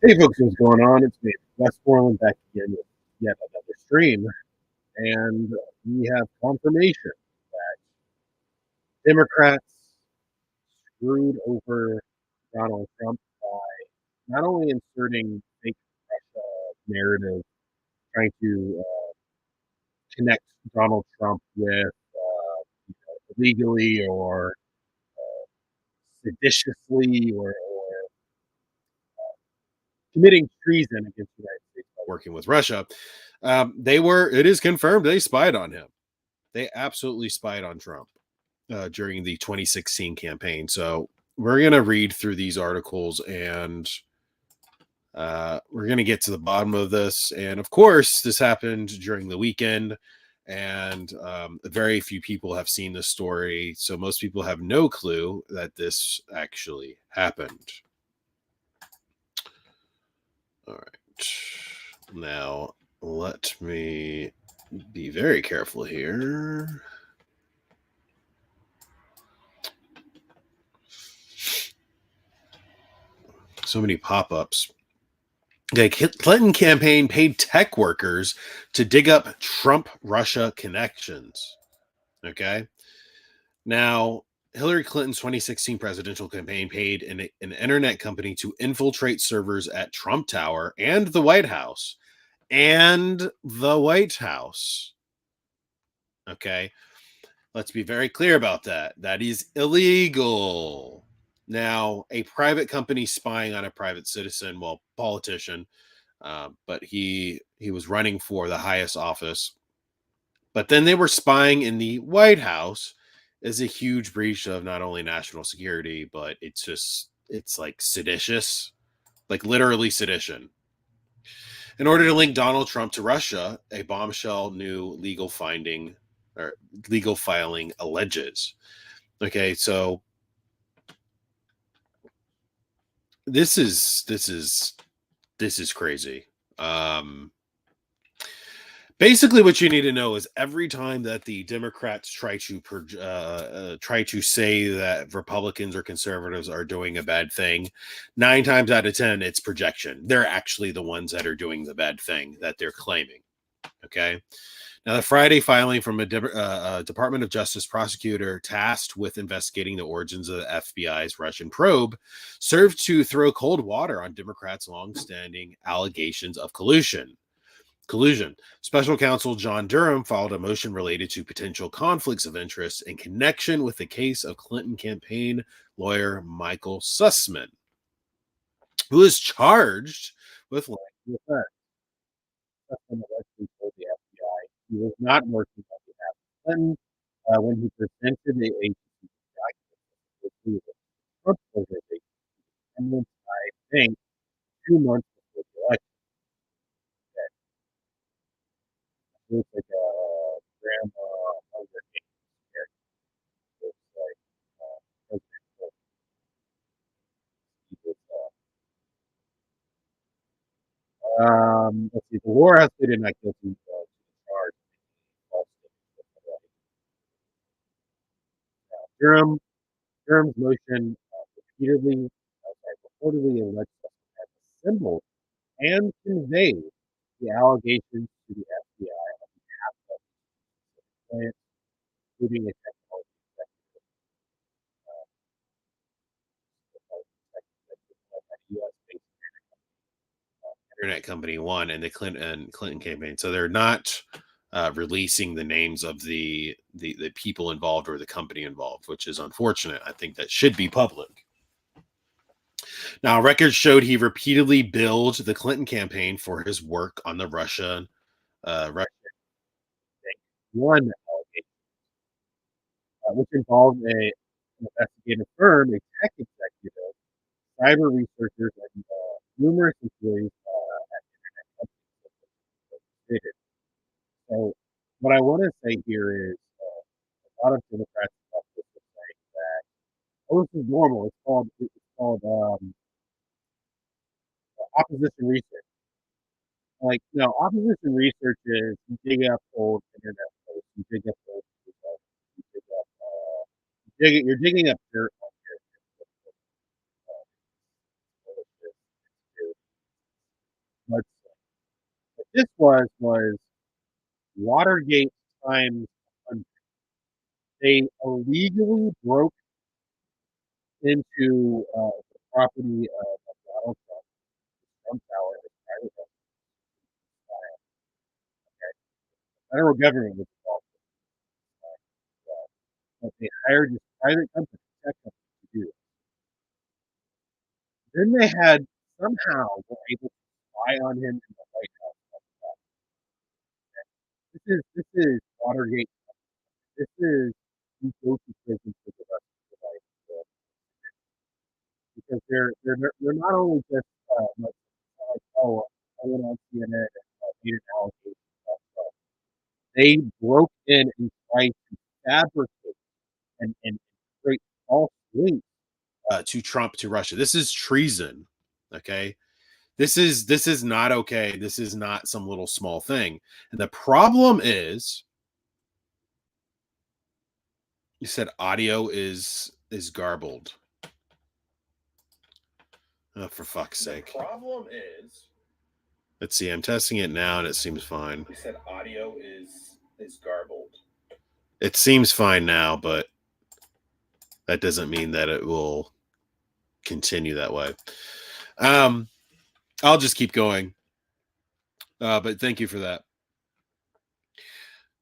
Hey folks, what's going on? It's me, Westmoreland, back again with yet another stream. And we have confirmation that Democrats screwed over Donald Trump by not only inserting fake Russia narrative, trying to connect Donald Trump with illegally or seditiously or committing treason against the United States by working with Russia. It is confirmed they spied on him. They absolutely spied on Trump during the 2016 campaign. So we're going to read through these articles and we're going to get to the bottom of this. And of course, this happened during the weekend, and very few people have seen this story. So most people have no clue that this actually happened. All right. Now, let me be very careful here. So many pop-ups. The Clinton campaign paid tech workers to dig up Trump-Russia connections. Okay. Now, Hillary Clinton's 2016 presidential campaign paid an internet company to infiltrate servers at Trump Tower and the White House. Okay. Let's be very clear about that. That is illegal. Now, a private company spying on a private citizen, well, politician, but he was running for the highest office. But then they were spying in the White House is a huge breach of not only national security, but it's like seditious, like literally sedition. In order to link Donald Trump to Russia, a bombshell new legal filing alleges. Okay, so this is crazy. Um, Basically, what you need to know is every time that the Democrats try to say that Republicans or conservatives are doing a bad thing, 9 times out of 10, it's projection. They're actually the ones that are doing the bad thing that they're claiming. Okay. Now, the Friday filing from a Department of Justice prosecutor tasked with investigating the origins of the FBI's Russian probe served to throw cold water on Democrats' longstanding allegations of collusion. Special counsel John Durham filed a motion related to potential conflicts of interest in connection with the case of Clinton campaign lawyer Michael Sussman, who is charged with lying to the Fed. Sussman allegedly told the FBI he was not working on behalf of Clinton when he presented the agency documents with Trump organization, I think, 2 months before the election. It was like a grandma Hunger Games character. It was like President Clinton. He was, let's see. The war has pleaded not guilty to the charge of false statements. Durham, Durham's motion reportedly alleged that has assembled and conveyed the allegations to the FBI on behalf of clients, including a technology executive, at U.S.-based internet company One and the Clinton campaign. So they're not releasing the names of the people involved or the company involved, which is unfortunate. I think that should be public. Now, records showed he repeatedly billed the Clinton campaign for his work on the Russia One allegation, which involved an investigative firm, a tech executive, cyber researchers, and numerous employees at internet companies. So, what I want to say here is a lot of Democrats about this are saying that, oh, this is normal. It's called opposition research. Like, no, opposition research is you dig up old internet posts, you dig up old results, you dig up, you're digging up dirt on your bullshit. But what this was Watergate times 100. They illegally broke into the property of Donald Trump Tower, his private residence. Okay. The federal government was involved with but they hired this private company, tech company, to do it. Then they had somehow were able to spy on him in the White House. This is Watergate. This is you go to prison for the rest of your life. because they're not only just like, oh, I went on CNN and made an allegation about Trump. They broke in and tried to fabricate and create false links to Trump to Russia. This is treason. Okay, this is not okay. This is not some little small thing. And the problem is, you said audio is garbled. Oh, for fuck's sake. The problem is, let's see, I'm testing it now and it seems fine. You said audio is garbled. It seems fine now, but that doesn't mean that it will continue that way. I'll just keep going. But thank you for that.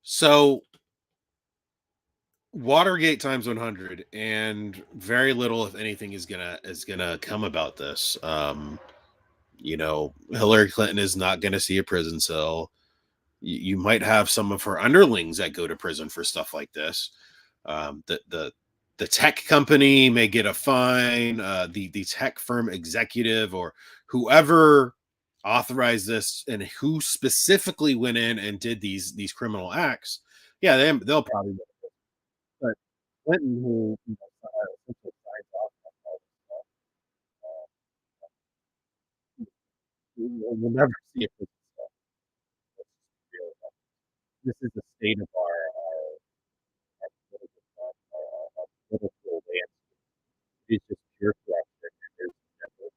So Watergate times 100, and very little, if anything, is gonna come about this. Hillary Clinton is not gonna see a prison cell. You might have some of her underlings that go to prison for stuff like this. The tech company may get a fine. The tech firm executive or whoever authorized this and who specifically went in and did these criminal acts, yeah, they'll probably. But Clinton, who essentially signs off on all this stuff, we'll never see a prison cell. This is the state of our political landscape. It's just pure corruption. And there's never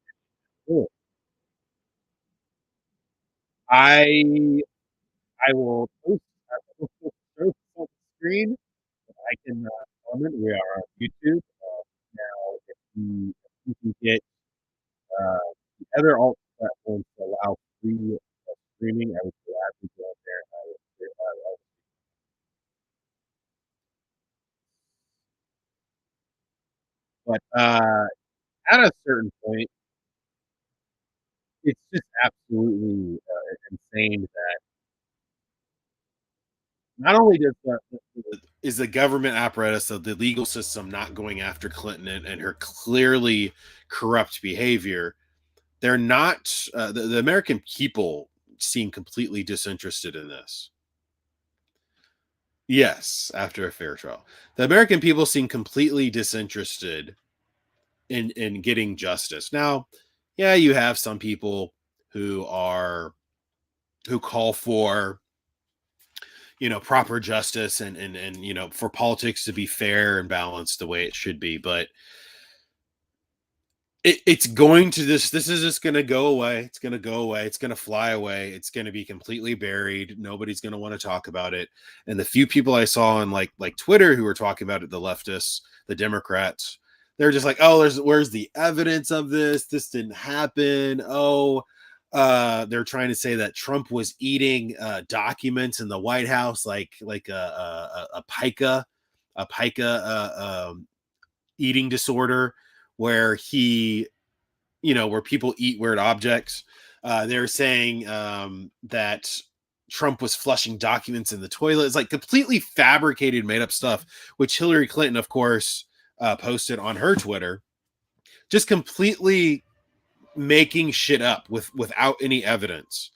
any. I will post this on the screen. I can comment. We are on YouTube now. If we can get the other alt platforms to allow free streaming, I would gladly go out there and I would. But at a certain point, it's just absolutely insane that not only does is the government apparatus of the legal system not going after Clinton and her clearly corrupt behavior, they're not the American people seem completely disinterested in this. Yes, after a fair trial, the American people seem completely disinterested in getting justice. Now, yeah, you have some people who call for proper justice and for politics to be fair and balanced the way it should be, but it's going to this is just going to go away. It's going to go away. It's going to fly away. It's going to be completely buried. Nobody's going to want to talk about it. And the few people I saw on like Twitter who were talking about it, the leftists, the Democrats, they're just like, oh, where's the evidence of this? This didn't happen. Oh, they're trying to say that Trump was eating documents in the White House, like a pica eating disorder, where where people eat weird objects. They're saying that Trump was flushing documents in the toilet. It's like completely fabricated, made up stuff, which Hillary Clinton, of course, posted on her Twitter, just completely making shit up without any evidence.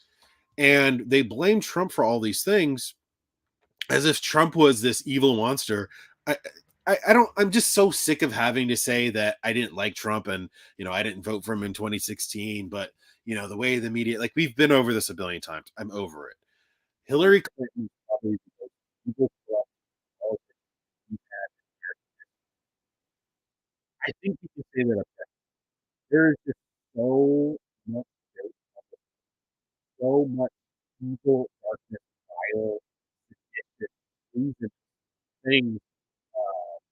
And they blame Trump for all these things as if Trump was this evil monster. I don't. I'm just so sick of having to say that I didn't like Trump and I didn't vote for him in 2016. But the way the media, like, we've been over this a billion times. I'm over it. Hillary Clinton probably people I think you can say that there is just so much, so much evil, darkness, vile, sadistic, treason things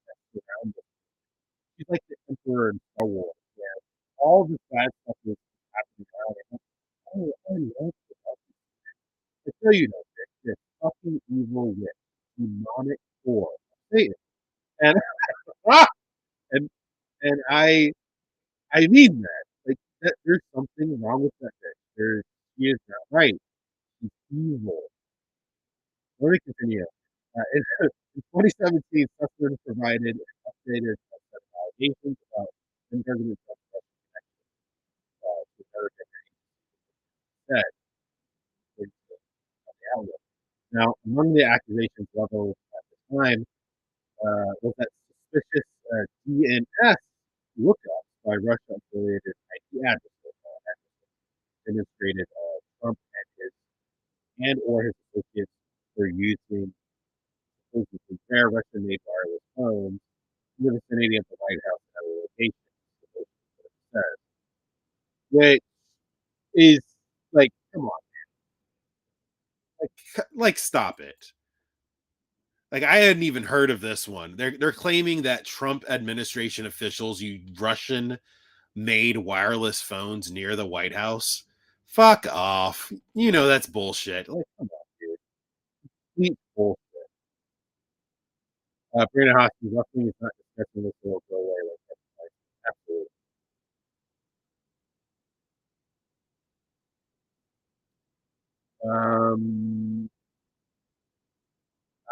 that surround us. She's like the Emperor in Star Wars. Yeah, all this bad stuff is happening around her. I love it. I tell you that this fucking evil witch, demonic core, Satan, and and and I mean that. Like there's something wrong with that bitch. She is not right. She's evil. Let me continue. In 2017, Sussman provided updated allegations about President Trump. Now, among the accusations leveled at the time was that suspicious DNS lookups by Russia-affiliated IP addresses demonstrated Trump and or his associates were using supposedly rare Russian-made wireless phones in the vicinity of the White House and other locations, supposedly says, which is like, come on, Like stop it. Like I hadn't even heard of this one. They're claiming that Trump administration officials use Russian made wireless phones near the White House. Fuck off. You know that's bullshit. like, come on, dude, complete bullshit. Brandon Hoskins, nothing is not discussing this will go away like that. Like, absolutely.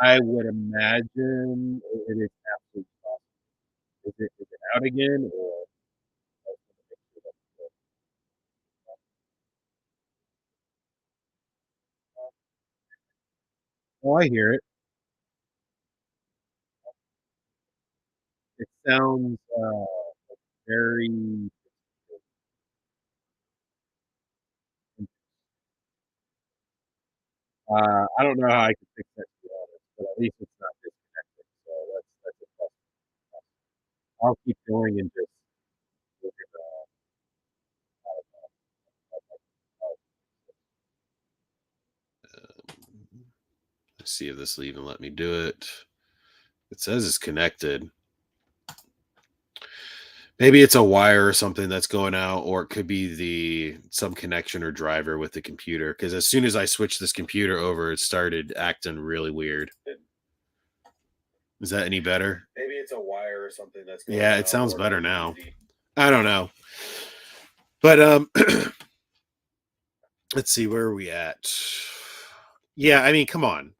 I would imagine it is absolutely possible. Is it out again or? Oh, I hear it. It sounds very. I don't know how I can fix that to be honest, but at least it's not disconnected. So that's a plus. I'll keep going and just look at Let's see if this will even let me do it. It says it's connected. Maybe it's a wire or something that's going out, or it could be some connection or driver with the computer. Because as soon as I switched this computer over, it started acting really weird. Is that any better? maybe it's a wire or something that's going Yeah, out, it sounds or better maybe now. the I don't know. But let's see, where are we at? Yeah, I mean, come on.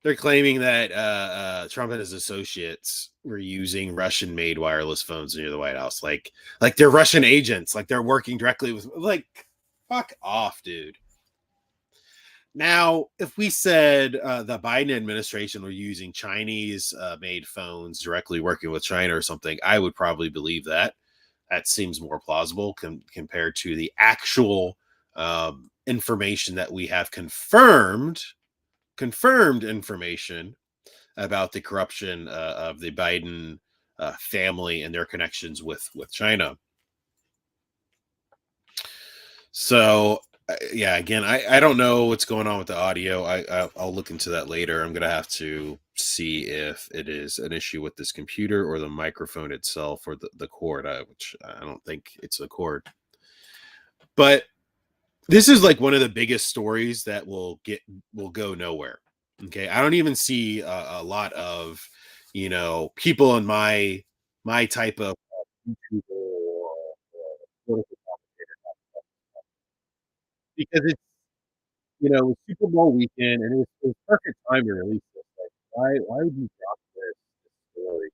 They're claiming that Trump and his associates were using Russian-made wireless phones near the White House, like they're Russian agents, like they're working directly with. Like, fuck off, dude. Now, if we said the Biden administration were using Chinese-made phones directly working with China or something, I would probably believe that. That seems more plausible compared to the actual information that we have confirmed information about the corruption of the Biden family and their connections with China. So yeah, again, I don't know what's going on with the audio. I'll look into that later. I'm gonna have to see if it is an issue with this computer or the microphone itself or the cord, which I don't think it's the cord. But this is like one of the biggest stories that will go nowhere. Okay, I don't even see a lot of people in my type of YouTube or political commentator because it's it was Super Bowl weekend and it was perfect time to release this. Like, why would you drop this story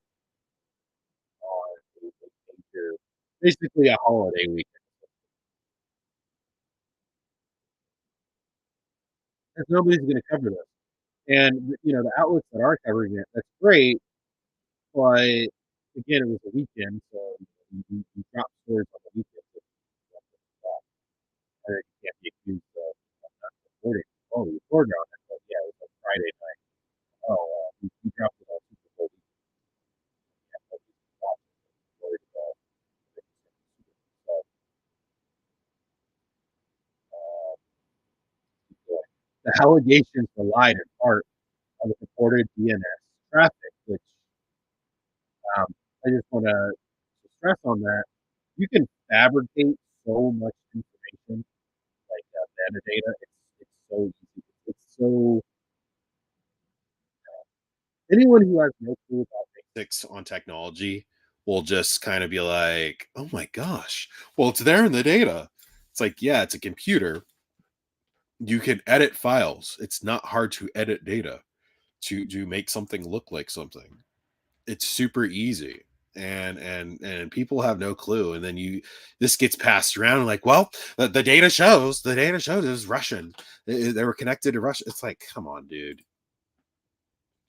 on a major, basically a holiday weekend? Because nobody's going to cover this. And the outlets that are covering it, that's great. But again, it was a weekend, so you drop stories on the weekend. So you can't be accused of not reporting. Oh, you reported on it, but yeah, it was like Friday night. Oh, you dropped it on Super Bowl weekend. Yeah, nobody's watching it. Worried about it. So, the allegations relied in part on the purported DNS traffic, which um, I just want to stress on that. You can fabricate so much information like metadata. It's so easy. It's so anyone who has no clue about basics on technology will just kind of be like, "Oh my gosh, well, it's there in the data." It's like, yeah, it's a computer. You can edit files. It's not hard to edit data to make something look like something. It's super easy. and people have no clue. And then this gets passed around like, well, the data shows it was Russian. They were connected to Russia. It's like, come on, dude.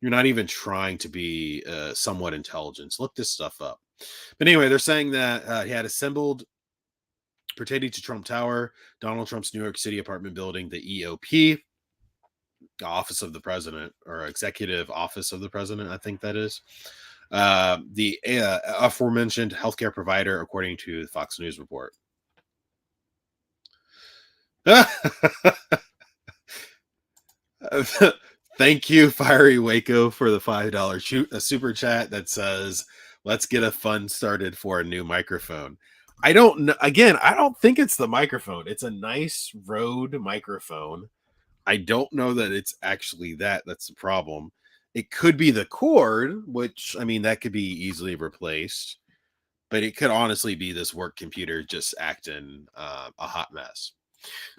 You're not even trying to be somewhat intelligent. Look this stuff up. But anyway, they're saying that he had assembled pertaining to Trump Tower, Donald Trump's New York City apartment building, the EOP, Office of the President, or Executive Office of the President, I think that is. The aforementioned healthcare provider, according to the Fox News report. Thank you, Fiery Waco, for the $5 super chat that says, let's get a fund started for a new microphone. I don't know. Again, I don't think it's the microphone. It's a nice Rode microphone. I don't know that it's actually that. That's the problem. It could be the cord, which, I mean, that could be easily replaced. But it could honestly be this work computer just acting a hot mess.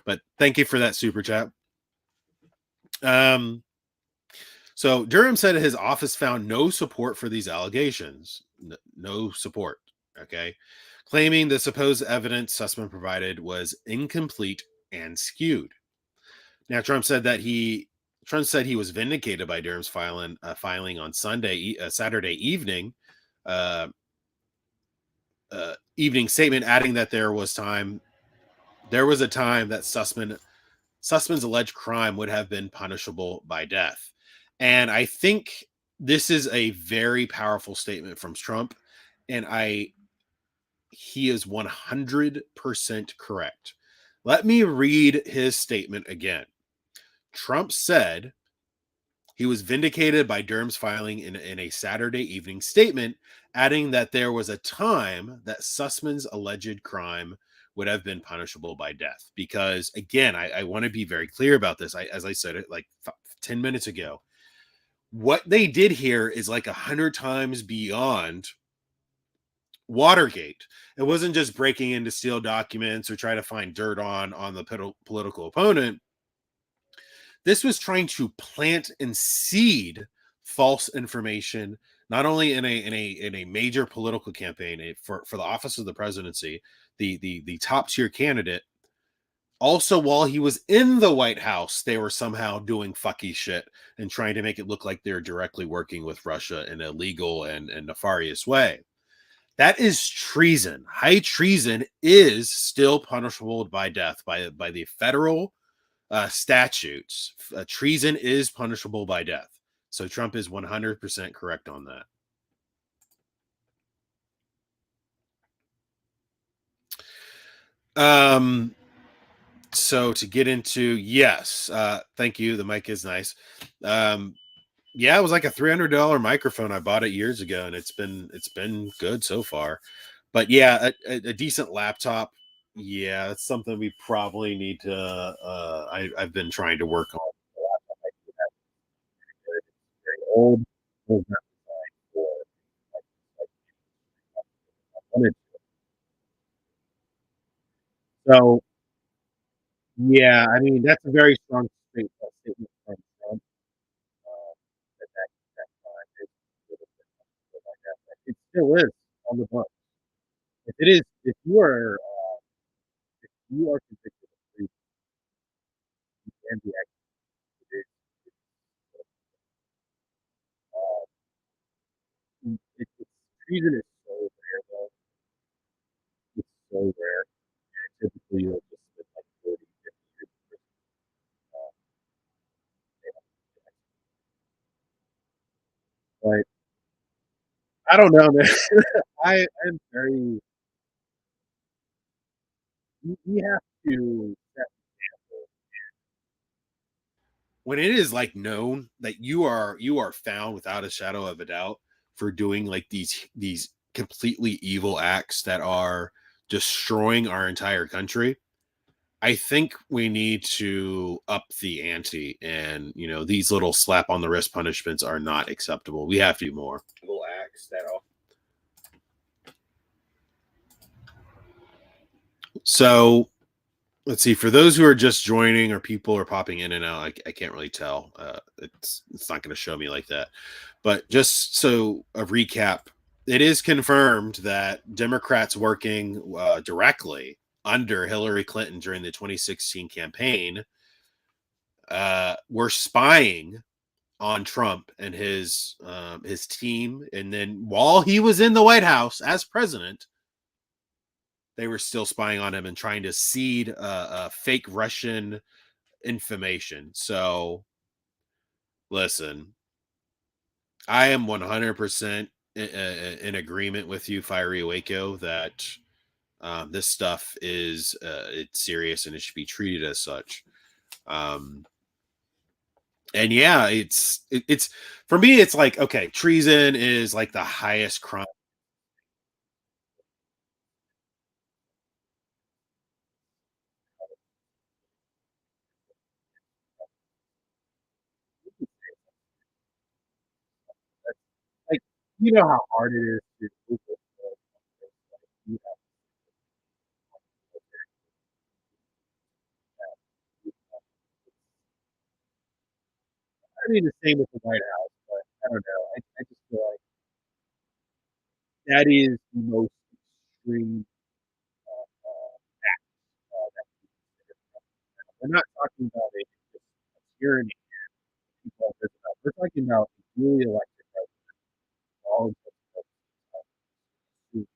But thank you for that super chat. So Durham said his office found no support for these allegations. No support. Okay. Claiming the supposed evidence Sussman provided was incomplete and skewed. Now, Trump said he was vindicated by Durham's filing on Saturday evening, evening statement, adding that there was a time that Sussman's alleged crime would have been punishable by death. And I think this is a very powerful statement from Trump, and he is 100% correct. Let me read his statement again. Trump said he was vindicated by Durham's filing in a Saturday evening statement, adding that there was a time that Sussman's alleged crime would have been punishable by death. Because, again, I want to be very clear about this. As I said it like 10 minutes ago, what they did here is like 100 times beyond Watergate. It wasn't just breaking in to steal documents or try to find dirt on the political opponent. This was trying to plant and seed false information, not only in a major political campaign for the office of the presidency, the top tier candidate. Also, while he was in the White House, they were somehow doing fucky shit and trying to make it look like they're directly working with Russia in a legal and nefarious way. That is treason. High treason is still punishable by death by the federal statutes. Treason is punishable by death. So Trump is 100% correct on that. So to get into, yes, thank you. The mic is nice. Yeah, it was like a $300 microphone. I bought it years ago, and it's been good so far. But yeah, a decent laptop. Yeah, that's something we probably need to. I've been trying to work on. It's very old. Was not designed for like, so yeah, I mean that's a very strong statement from Trump. That time it still is on the book. If it is, if you are convicted of treason, you can be executed. Treason is so rare, though. It's so rare. Typically, you'll just spend like 40, 50 years in prison. But I don't know, man. I'm very. We have to set example. When it is like known that you are found without a shadow of a doubt for doing like these completely evil acts that are destroying our entire country, I think we need to up the ante, and these little slap on the wrist punishments are not acceptable. We have to do more. Evil acts that are. So let's see. For those who are just joining or people are popping in and out, I can't really tell. It's not going to show me like that. But just so a recap, it is confirmed that Democrats working directly under Hillary Clinton during the 2016 campaign were spying on Trump and his team, and then while he was in the White House as president, they were still spying on him and trying to seed fake Russian information. So, listen, I am 100% in agreement with you, Fiery Waco, that this stuff is it's serious and it should be treated as such. Um, and yeah, it's for me, it's like, okay, treason is like the highest crime. Like, you know how hard it is to move this world. Like, you have I mean, the same with the White House, but I don't know. I just feel like that is the most extreme act that can be considered. We're not talking about just a tyranny people are pissed about. We're talking about a duly elected president, all of the and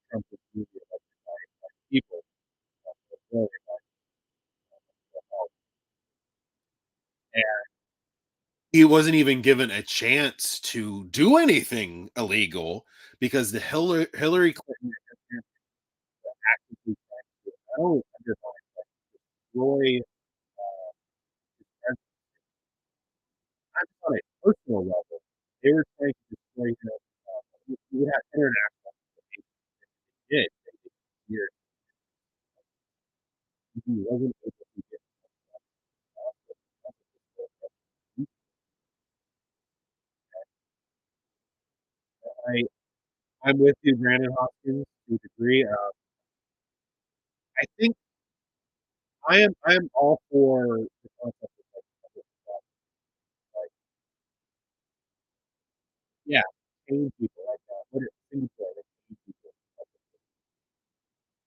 Trump was duly elected by people. Really, and He wasn't even given a chance to do anything illegal because the Hillary Clinton actively trying to not only undermine but destroy not just on a personal level. They were trying to destroy him. We would have international did years. He wasn't able to get I I'm with you, Brandon Hopkins, to a degree. I think I am all for the concept of like yeah, shame people like what it seems like shame people.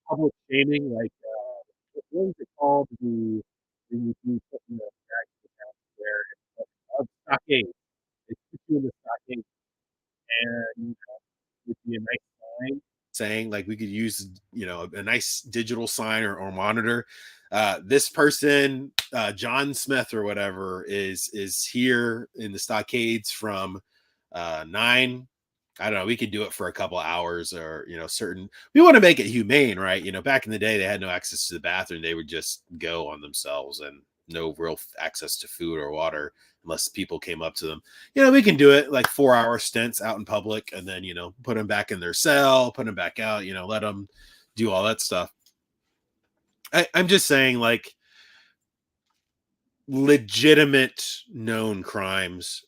Public shaming, like what is it called? The when you put in the back of the house where it's stockade. They put you in the stockade and would be a nice sign. saying like we could use a nice digital sign or monitor. This person, John Smith or whatever, is here in the stockades from 9. I don't know. We could do it for a couple hours, or certain. We want to make it humane, right? Back in the day, they had no access to the bathroom; they would just go on themselves, and no real access to food or water unless people came up to them. We can do it like 4-hour stints out in public, and then put them back in their cell, put them back out. Let them do all that stuff. I'm just saying, like, legitimate known crimes,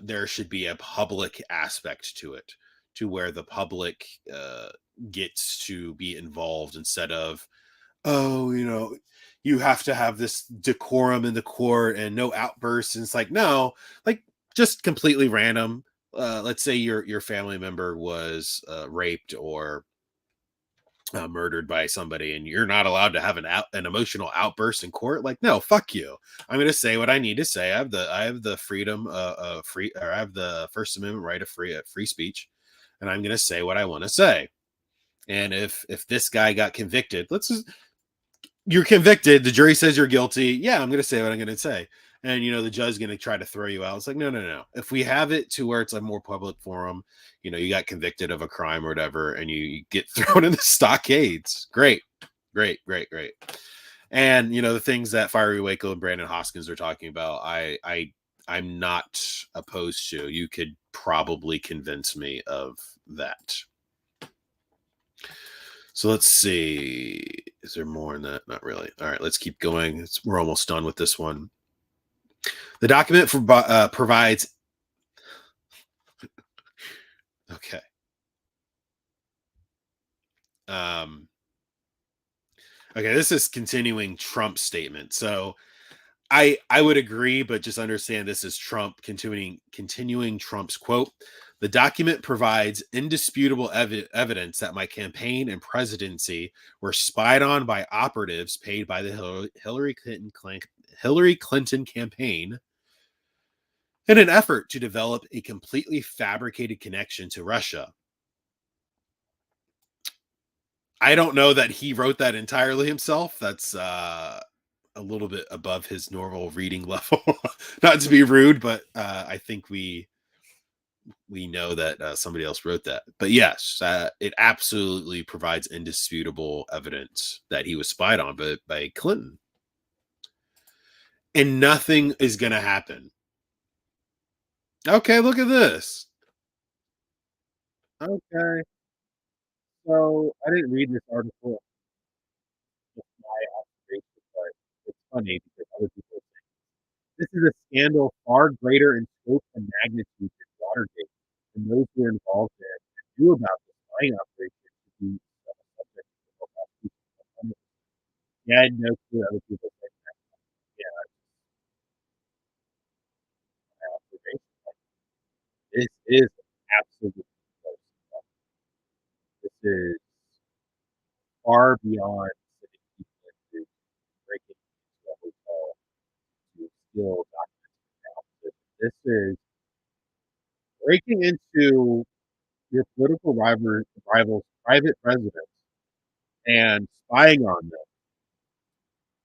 there should be a public aspect to it, to where the public gets to be involved instead of, oh, you have to have this decorum in the court and no outbursts. And it's like, no, like, just completely random. Let's say your family member was raped or murdered by somebody, and you're not allowed to have an emotional outburst in court. Like, no, fuck you. I'm going to say what I need to say. I have the freedom, I have the First Amendment right of free speech, and I'm going to say what I want to say. And if this guy got convicted, you're convicted, the jury says you're guilty. Yeah, I'm going to say what I'm going to say. And the judge is going to try to throw you out. It's like, no, no, no. If we have it to where it's a more public forum, you got convicted of a crime or whatever, and you get thrown in the stockades. Great, great, great, great. And the things that Fiery Waco and Brandon Hoskins are talking about, I'm not opposed to. You could probably convince me of that. So let's see. Is there more in that? Not really. All right, let's keep going. We're almost done with this one. The document provides. Okay. Um, okay, this is continuing Trump's statement. So I would agree, but just understand this is Trump continuing Trump's quote. The document provides indisputable evidence that my campaign and presidency were spied on by operatives paid by the Hillary Clinton campaign in an effort to develop a completely fabricated connection to Russia. I don't know that he wrote that entirely himself. That's a little bit above his normal reading level. Not to be rude, but I think we know that somebody else wrote that. But yes, it absolutely provides indisputable evidence that he was spied on by Clinton, and nothing is going to happen. Okay, look at this. Okay, so I didn't read this article. Just my observation, but it's funny because other people say this is a scandal far greater in scope and magnitude than Watergate, and those who are involved in it and knew about the spying operation to be subject to the prosecution. Yeah, I had no clue other people say that. Yeah, that's my observation. This is absolutely close. This is far beyond sitting people into breaking into a hotel to steal documents. This is breaking into your political rivals' private residence and spying on them,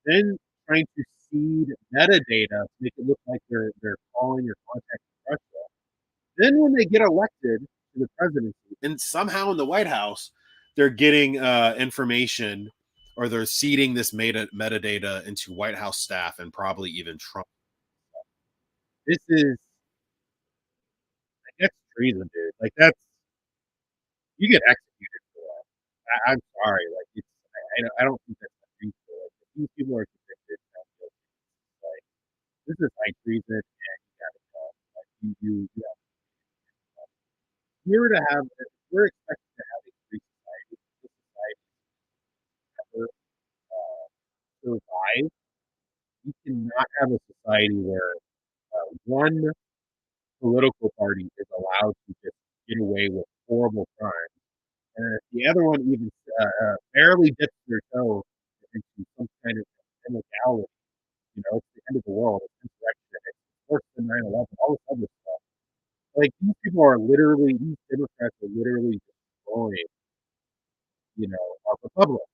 then trying to seed metadata to make it look like they're calling or contacting Russia. Then when they get elected to the presidency, And somehow in the White House, they're getting information, or they're seeding this metadata into White House staff and probably even Trump. this is that's treason, dude. Like that's you get executed for that. I'm sorry, like I don't think that's reasonable. Like if these people are convicted, like this is high treason, and you gotta go. Like you have we're to have we're expected to have a free society. This society never survive. You cannot have a society where one political party is allowed to just get away with horrible crimes, and if the other one even barely dips their toe into some kind of illegality, it's the end of the world. It's insurrection. It's worse than 9/11. All this other stuff. Like these people are literally these Democrats are literally destroying, our republic.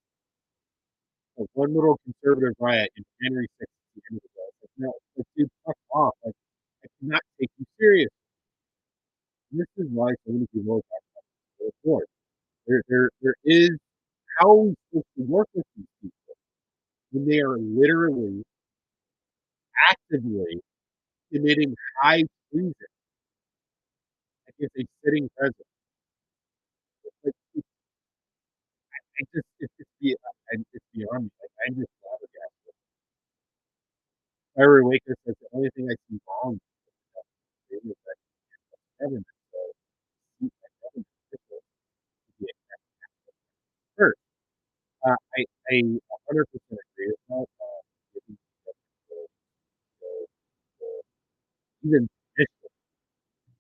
Like one little conservative riot in January 6th at the end of the day. Like, no, like, dude, fuck off. Like, I cannot take you serious. And this is why so many people are talking about the court. There is how are we supposed to work with these people when they are literally actively committing high treason against a sitting president? Like, it's beyond me. Like, I'm just flabbergasted. Kyrie Waker says the only thing I see wrong with is that government. So, government officials to be first. I 100% agree with that. Giving even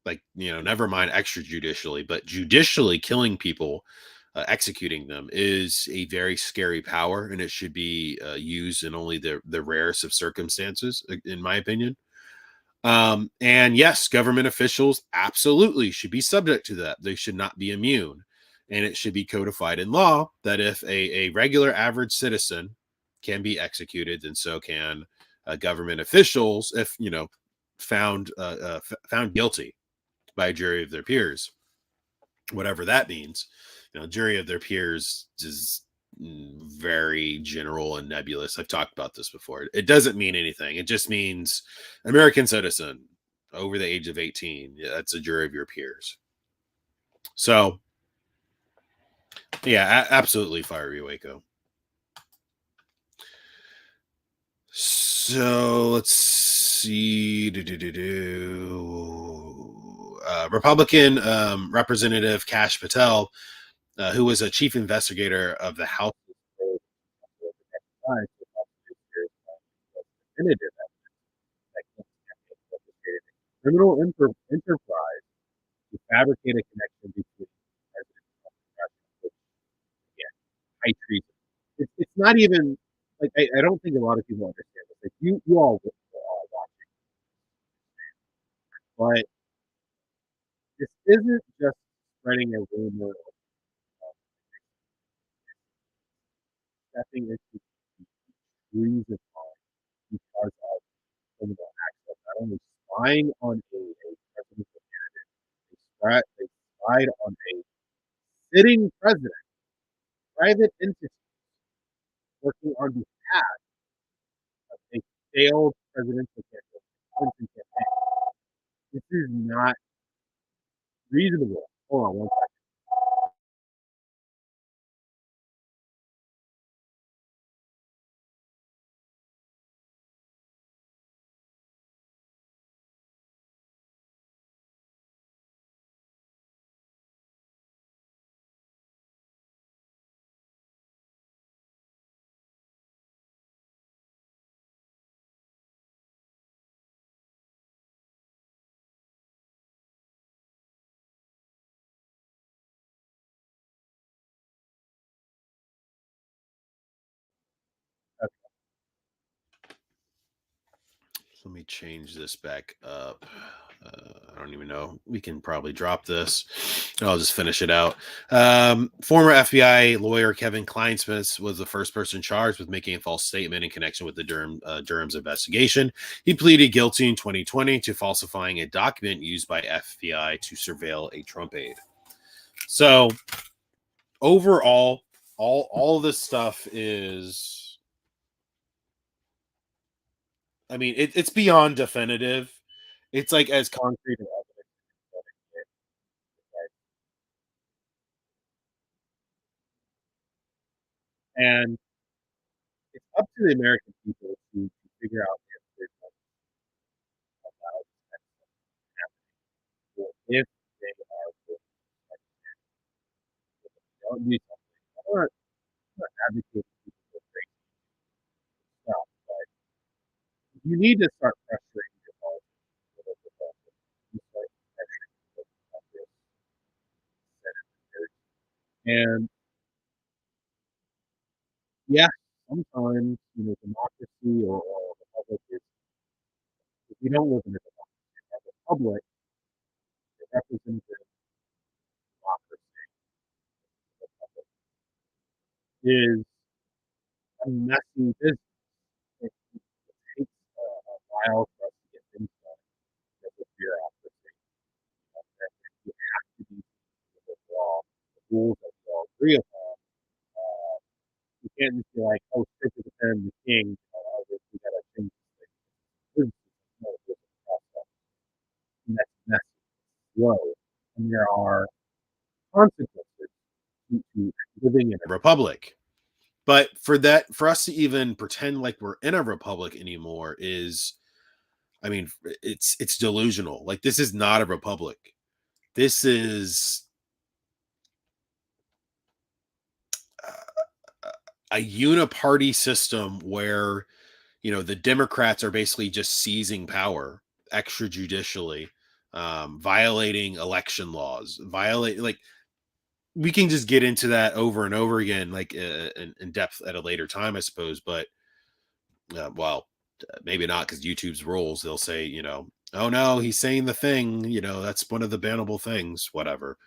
Like, never mind extrajudicially, but judicially killing people, executing them is a very scary power, and it should be used in only the rarest of circumstances, in my opinion. And yes, government officials absolutely should be subject to that. They should not be immune. And it should be codified in law that if a regular average citizen can be executed, then so can government officials if, found guilty by a jury of their peers, whatever that means. Jury of their peers is very general and nebulous. I've talked about this before. It doesn't mean anything. It just means American citizen over the age of 18. Yeah, that's a jury of your peers. So, yeah, absolutely fiery Waco. So let's see. Republican Representative Kash Patel, who was a chief investigator of the House criminal enterprise to fabricate a connection between President Trump and Russia, which, again, high treason. It's not even like I don't think a lot of people understand this. Like you all are watching, but this isn't just spreading a rumor of stepping into the trees of time because of criminal acts of not only spying on a presidential candidate, they spied on a sitting president, private entity working on behalf of a failed presidential campaign. This is not reasonable. Hold on one second. Let me change this back up. I don't even know. We can probably drop this. I'll just finish it out. Former FBI lawyer Kevin Kleinsmith was the first person charged with making a false statement in connection with the Durham's investigation. He pleaded guilty in 2020 to falsifying a document used by FBI to surveil a Trump aide. So overall, all this stuff is, I mean, it's beyond definitive. It's like as Concrete and evidence. And it's up to the American people to figure out if there's something about happening or if they are going to don't do something. I'm not advocating people for crazy stuff, but you need to start pressuring your politicians. You start pressuring people about this senators. And yeah, sometimes democracy or the public is we don't live in a democracy. As a public, the representative democracy of the public is a messy business. It takes a while for us to get things done with the bureaucracy. You have to be with the law, the rules that we all agree upon. Uh, you can't just be like, oh, stick to the pen, the king. We got to change this thing. No, it's a process. And that's messy, slow, and there are consequences to living in a republic. But for us to even pretend like we're in a republic anymore is, I mean, it's delusional. Like, this is not a republic. This is a uniparty system where, the Democrats are basically just seizing power extrajudicially, violating election laws, like, we can just get into that over and over again, like in depth at a later time, I suppose. But well, maybe not, because YouTube's rules. They'll say, oh no, he's saying the thing. That's one of the bannable things. Whatever.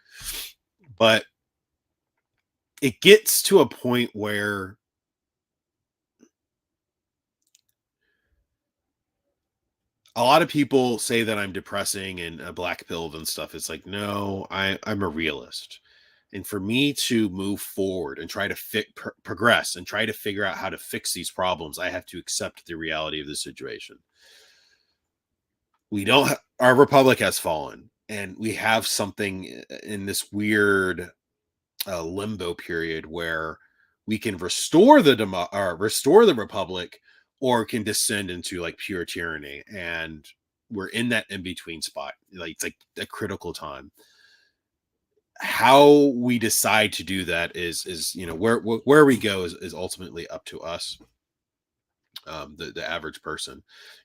But it gets to a point where a lot of people say that I'm depressing and black pilled and stuff. It's like, no, I'm a realist. And for me to move forward and try to progress and try to figure out how to fix these problems, I have to accept the reality of the situation. Our republic has fallen, and we have something in this weird limbo period where we can restore restore the republic, or can descend into like pure tyranny. And we're in that in between spot. Like, it's like a critical time. How we decide to do that is where we go is ultimately up to us. the average person.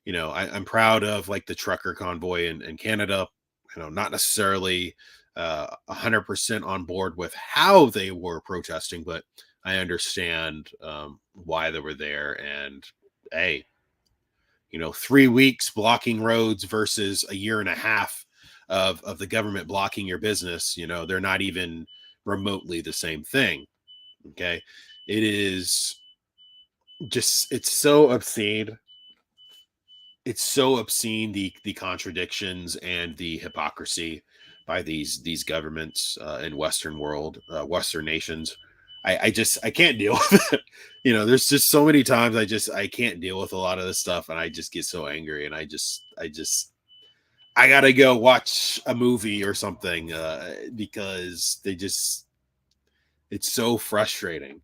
I'm proud of like the trucker convoy in Canada. Not necessarily 100% on board with how they were protesting, but I understand why they were there. And hey, 3 weeks blocking roads versus a year and a half of the government blocking your business, they're not even remotely the same thing. Okay. It is just, it's so obscene, the contradictions and the hypocrisy by these governments in Western nations. I can't deal with it. There's just so many times I can't deal with a lot of this stuff, and I just get so angry, and I gotta go watch a movie or something because it's so frustrating.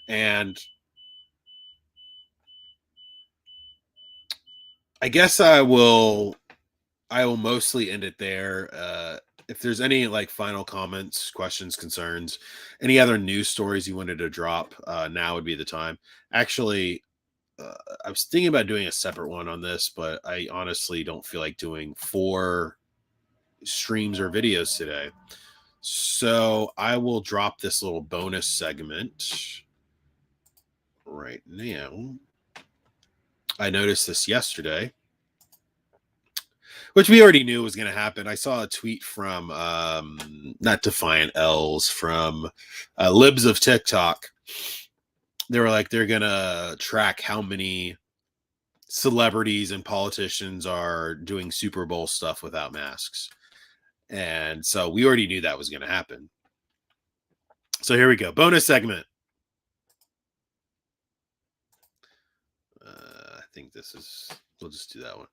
And I guess I will mostly end it there. If there's any like final comments, questions, concerns, any other news stories you wanted to drop, now would be the time. Actually, I was thinking about doing a separate one on this, but I honestly don't feel like doing 4 streams or videos today. So I will drop this little bonus segment right now. I noticed this yesterday, which we already knew was going to happen. I saw a tweet from not Defiant L's, from Libs of TikTok. They were like, they're going to track how many celebrities and politicians are doing Super Bowl stuff without masks. And so we already knew that was going to happen. So here we go. Bonus segment. I think we'll just do that one.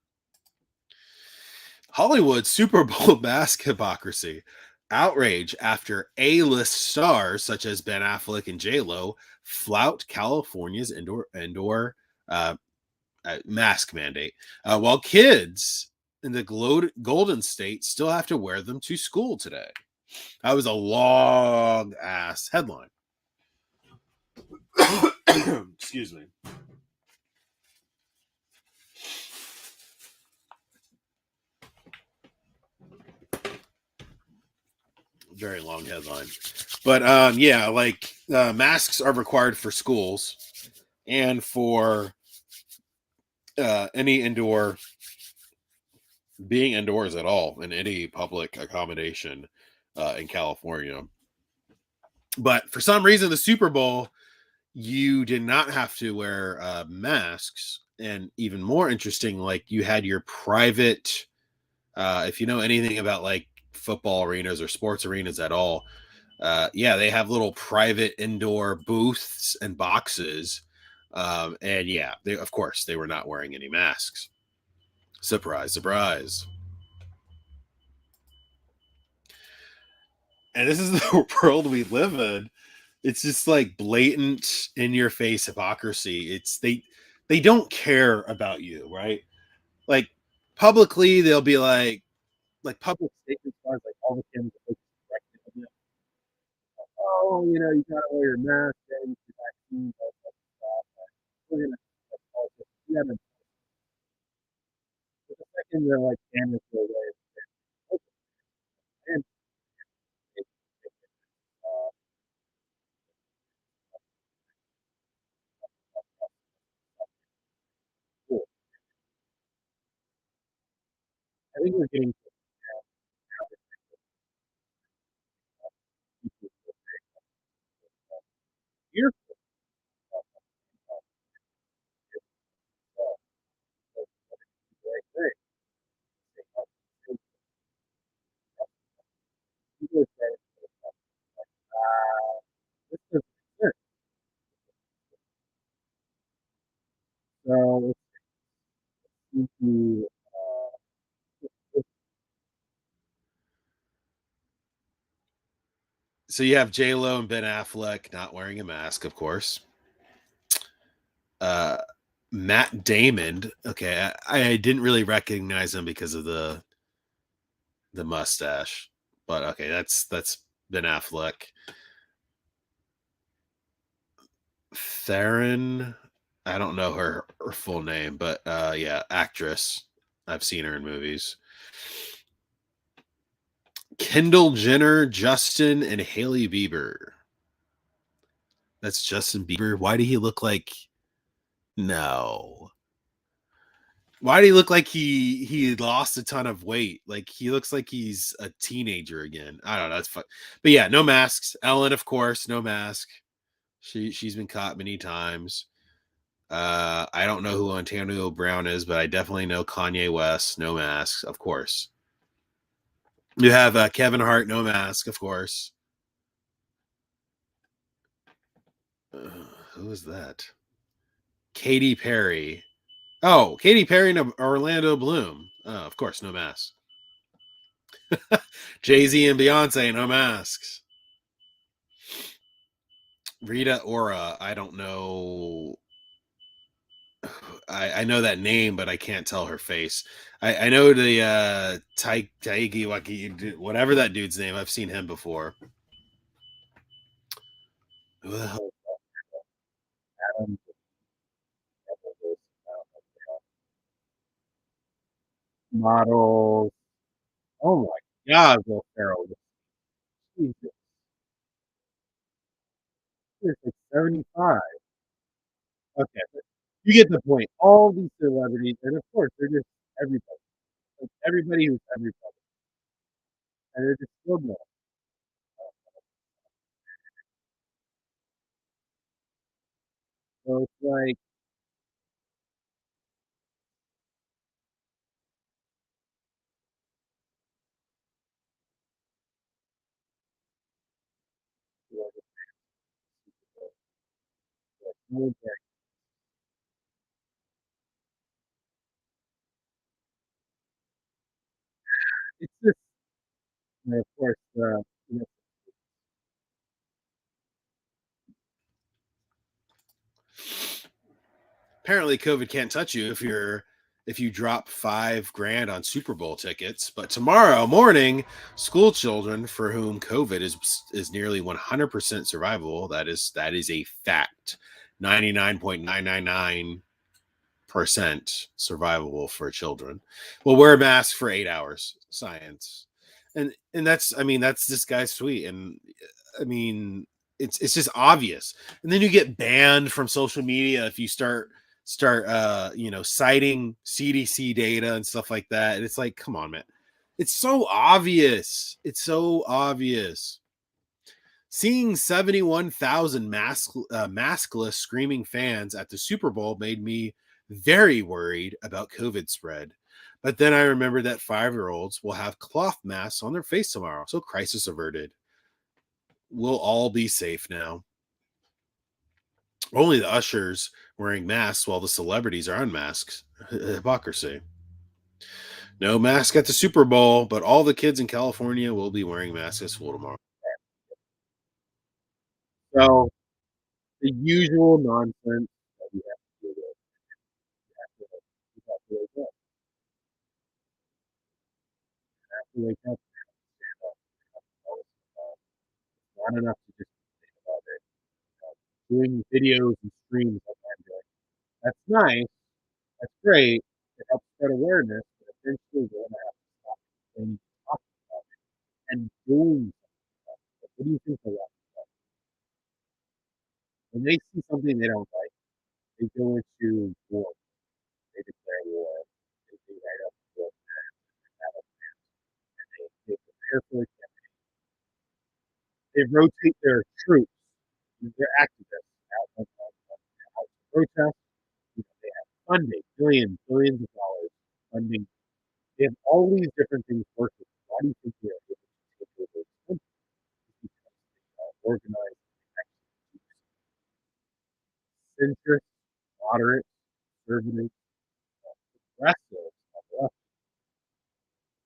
Hollywood Super Bowl mask hypocrisy. Outrage after A-list stars such as Ben Affleck and J-Lo flout California's indoor mask mandate, while kids in the Golden State still have to wear them to school today. That was a long ass headline. Excuse me. Very long headline. But yeah, like masks are required for schools and for any being indoors at all in any public accommodation in California. But for some reason, the Super Bowl, you did not have to wear masks. And even more interesting, like you had your private, if you know anything about like football arenas or sports arenas at all, yeah, they have little private indoor booths and boxes. And yeah, of course, they were not wearing any masks. Surprise, surprise. And this is the world we live in. It's just like blatant in your face hypocrisy. They don't care about you, right? Like publicly they'll be like public statements as far as like all the kids oh, you gotta wear your mask and your vaccine, blah, blah, blah. We're gonna yeah, but the second they're like cameras go away, and uh, cool. I think we're getting here. People say, this is good. So it's easy So you have J Lo and Ben Affleck not wearing a mask, of course. Uh, Matt Damon. Okay, I didn't really recognize him because of the mustache, but okay, that's Ben Affleck. Theron I don't know her full name, but yeah, actress. I've seen her in movies. Kendall Jenner, Justin, and Haley Bieber. That's Justin Bieber. Why do he look like no? Why do he look like he lost a ton of weight? Like he looks like he's a teenager again. I don't know. That's fun. But yeah, no masks. Ellen, of course, no mask. She's been caught many times. I don't know who Antonio Brown is, but I definitely know Kanye West, no masks, of course. You have Kevin Hart, no mask, of course. Who is that? Katy Perry. Oh, Katy Perry and Orlando Bloom. Oh, of course, no masks. Jay-Z and Beyonce, no masks. Rita Ora, I don't know. I know that name, but I can't tell her face. I know the Taiki Waki, whatever that dude's name. I've seen him before. Who the hell? Adam, models. Oh my God, Will Ferrell. Jesus, he's like 75. Okay, but you get the point. All these celebrities, and of course, they're just everybody. Like everybody who's everybody. And they're just still doing it. So it's like, you know, like, it's just, and of course, you know, Apparently, COVID can't touch you if you drop $5,000 on Super Bowl tickets. But tomorrow morning, school children for whom COVID is nearly 100% survivable. That is a fact. 99.999% survivable for children. Well, wear a mask for 8 hours. Science, and that's I mean that's this guy's tweet, and I mean it's just obvious. And then you get banned from social media if you start citing CDC data and stuff like that. And it's like, come on, man. It's so obvious. It's so obvious. Seeing 71,000 maskless screaming fans at the Super Bowl made me very worried about COVID spread. But then I remembered that 5-year-olds will have cloth masks on their face tomorrow. So crisis averted. We'll all be safe now. Only the ushers wearing masks while the celebrities are unmasked. Hypocrisy. No mask at the Super Bowl, but all the kids in California will be wearing masks at school tomorrow. so the usual nonsense that we have to deal with. We have to wake up. We have to wake up. Not enough to just think about it. Doing videos and streams like I'm doing. That's nice. That's great. It helps spread awareness, but eventually we're going to have to stop and talk about it and doing something. Like, what do you think of that? When they see something they don't like, they go into war. They declare war. They write up war plans and battle plans, and they prepare for it. They rotate their troops, their activists out to protest. You know, they have funding, billions of dollars funding. They have all these different things working. Why do you think they're able to take over this country? Because they are organized, centrist, moderate, conservative, progressive.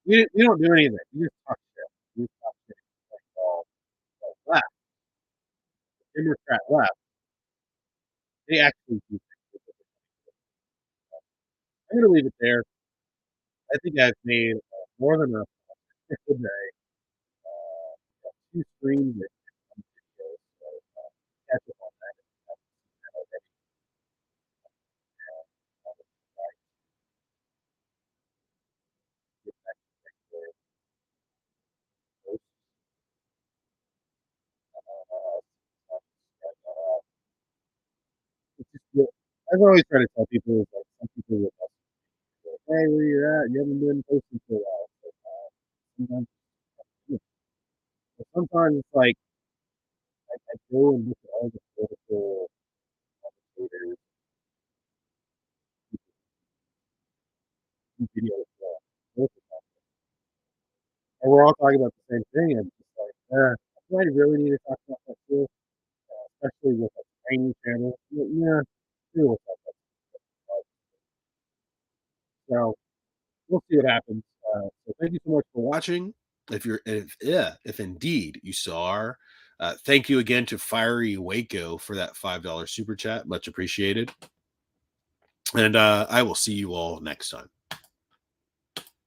We don't do anything. We just talk shit. We just talk shit. Like, left, Democrat left, they actually do things. I'm going to leave it there. I think I've made more than enough today. Two screens and some videos. So catch up on that. I've always tried to tell people is like some people will like, hey, where you at? You haven't been posting for a while. So, sometimes, but sometimes it's like I go and look at all the political commentators, videos, and we're all talking about the same thing, and it's just like, do I really need to talk about that too? Especially with a tiny channel. Yeah, sure, we'll talk about that. So we'll see what happens. So thank you so much for watching. If indeed you saw our, thank you again to Fiery Waco for that $5 super chat, much appreciated. And I will see you all next time.